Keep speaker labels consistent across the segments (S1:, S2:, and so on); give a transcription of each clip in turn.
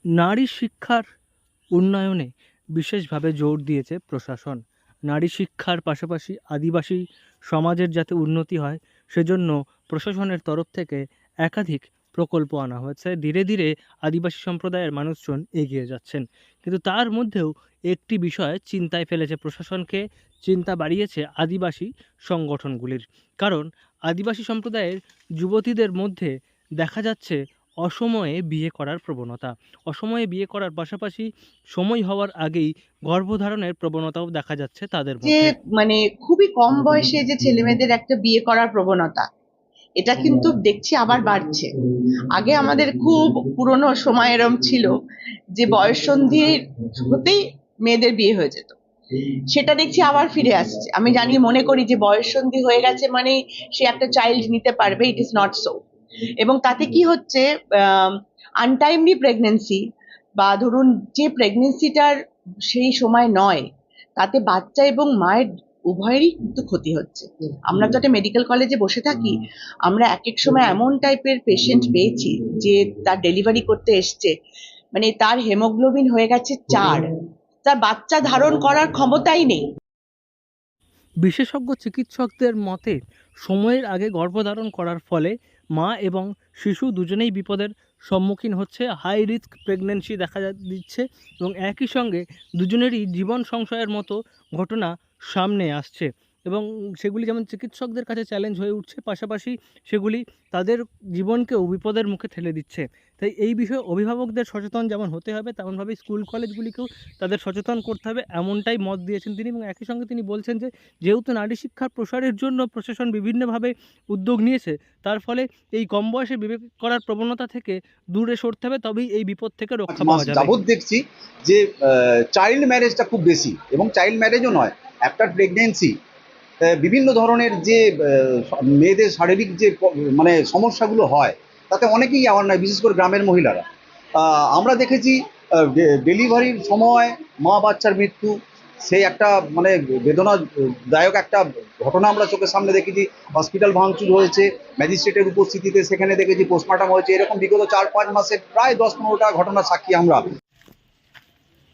S1: নারী শিক্ষার উন্নয়নে বিশেষভাবে জোর দিয়েছে প্রশাসন। নারী শিক্ষার পাশাপাশি আদিবাসী সমাজের যাতে উন্নতি হয় সেজন্য প্রশাসনের তরফ থেকে একাধিক প্রকল্প আনা হয়েছে। ধীরে ধীরে আদিবাসী সম্প্রদায়ের মানুষজন এগিয়ে যাচ্ছেন, কিন্তু তার মধ্যেও একটি বিষয় চিন্তায় ফেলেছে প্রশাসনকে, চিন্তা বাড়িয়েছে আদিবাসী সংগঠনগুলির। কারণ আদিবাসী সম্প্রদায়ের যুবতীদের মধ্যে দেখা যাচ্ছে অসময়ে বিয়ে করার প্রবণতা। অসময়ে বিয়ে করার পাশাপাশি সময় হওয়ার আগেই গর্ভধারণের প্রবণতাও দেখা যাচ্ছে তাদের
S2: যে
S1: মধ্যে।
S2: মানে খুবই কম বয়সে যে ছেলেমেয়েদের একটা বিয়ে করার প্রবণতা, এটা কিন্তু দেখছি আবার বাড়ছে। আগে আমাদের খুব পুরনো সময় এরম ছিল যে বয়ঃসন্ধি হতেই মেয়েদের বিয়ে হয়ে যেত, সেটা দেখছি আবার ফিরে আসছে। আমি জানি, মনে করি যে বয়ঃসন্ধি হয়ে গেছে মানে সে একটা চাইল্ড নিতে পারবে, ইট ইজ নট সো। এবং তাতে কি হচ্ছে, আনটাইমলি প্রেগনেন্সি বা ধরুন যে প্রেগনেন্সিটার সেই সময় নয়, তাতে বাচ্চা এবং মায়ের উভয়েরই কিন্তু ক্ষতি হচ্ছে। আমরা তো একটা মেডিকেল কলেজে বসে থাকি, আমরা এক এক সময় এমন টাইপের পেশেন্ট পেয়েছি যে তার ডেলিভারি করতে এসছে, মানে তার হেমোগ্লোবিন হয়ে গেছে 4, তার বাচ্চা ধারণ করার ক্ষমতাই নেই।
S1: বিশেষজ্ঞ চিকিৎসকদের মতে সময়ের আগে গর্ভধারণ করার ফলে মা এবং শিশু দুজনেই বিপদের সম্মুখীন হচ্ছে। হাই রিস্ক প্রেগন্যান্সি দেখা দিচ্ছে এবং একই সঙ্গে দুজনেরই জীবন সংশয়ের মতো ঘটনা সামনে আসছে এবং সেগুলি যেমন চিকিৎসকদের কাছে চ্যালেঞ্জ হয়ে উঠছে, পাশাপাশি সেগুলি তাদের জীবনকেও বিপদের মুখে ঠেলে দিচ্ছে। তাই এই বিষয়ে অভিভাবকদের সচেতন যেমন হতে হবে, তেমনভাবেই স্কুল কলেজগুলিকেও তাদের সচেতন করতে হবে, এমনটাই মত দিয়েছেন তিনি। এবং একই সঙ্গে তিনি বলছেন যে যেহেতু নারী শিক্ষার প্রসারের জন্য প্রশাসন বিভিন্নভাবে উদ্যোগ নিয়েছে, তার ফলে এই কম বয়সে বিয়ে করার প্রবণতা থেকে দূরে সরতে হবে, তবেই এই বিপদ থেকে
S3: 5
S1: রক্ষা
S3: মাস
S1: পাওয়া যাবে।
S3: যাবৎ দেখছি যে চাইল্ড ম্যারেজটা খুব বেশি, এবং চাইল্ড ম্যারেজও নয়, আফটার প্রেগনেন্সি বিভিন্ন ধরনের যে মেয়েদের শারীরিক যে মানে সমস্যাগুলো হয়, তাতে অনেকেই অ্যাওয়ার নয়, বিশেষ করে গ্রামের মহিলারা। আমরা দেখেছি ডেলিভারির সময় মা বাচ্চার মৃত্যু, সেই একটা মানে বেদনাদায়ক একটা ঘটনা আমরা চোখের সামনে দেখেছি। হসপিটাল ভাঙচুর হয়েছে ম্যাজিস্ট্রেটের উপস্থিতিতে, সেখানে দেখেছি পোস্টমর্টম হয়েছে। এরকম বিগত 4-5 মাসে প্রায় 10-15টা ঘটনার সাক্ষী আমরা।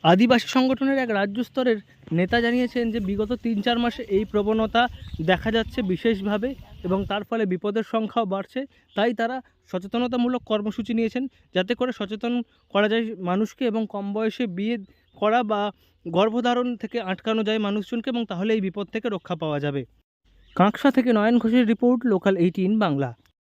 S1: আদিবাসী সংগঠনের এক রাজ্য স্তরের নেতা জানিয়েছেন যে বিগত 3-4 মাসে এই প্রবণতা দেখা যাচ্ছে বিশেষভাবে এবং তার ফলে বিপদের সংখ্যাও বাড়ছে। তাই তারা সচেতনতামূলক কর্মসূচি নিয়েছেন যাতে করে সচেতন করা যায় মানুষকে এবং কম বয়সে বিয়ে করা বা গর্ভধারণ থেকে আটকানো যায় মানুষজনকে, এবং তাহলে এই বিপদ থেকে রক্ষা পাওয়া যাবে। কাঁকসা থেকে নয়ন ঘোষের রিপোর্ট, লোকাল 18 বাংলা।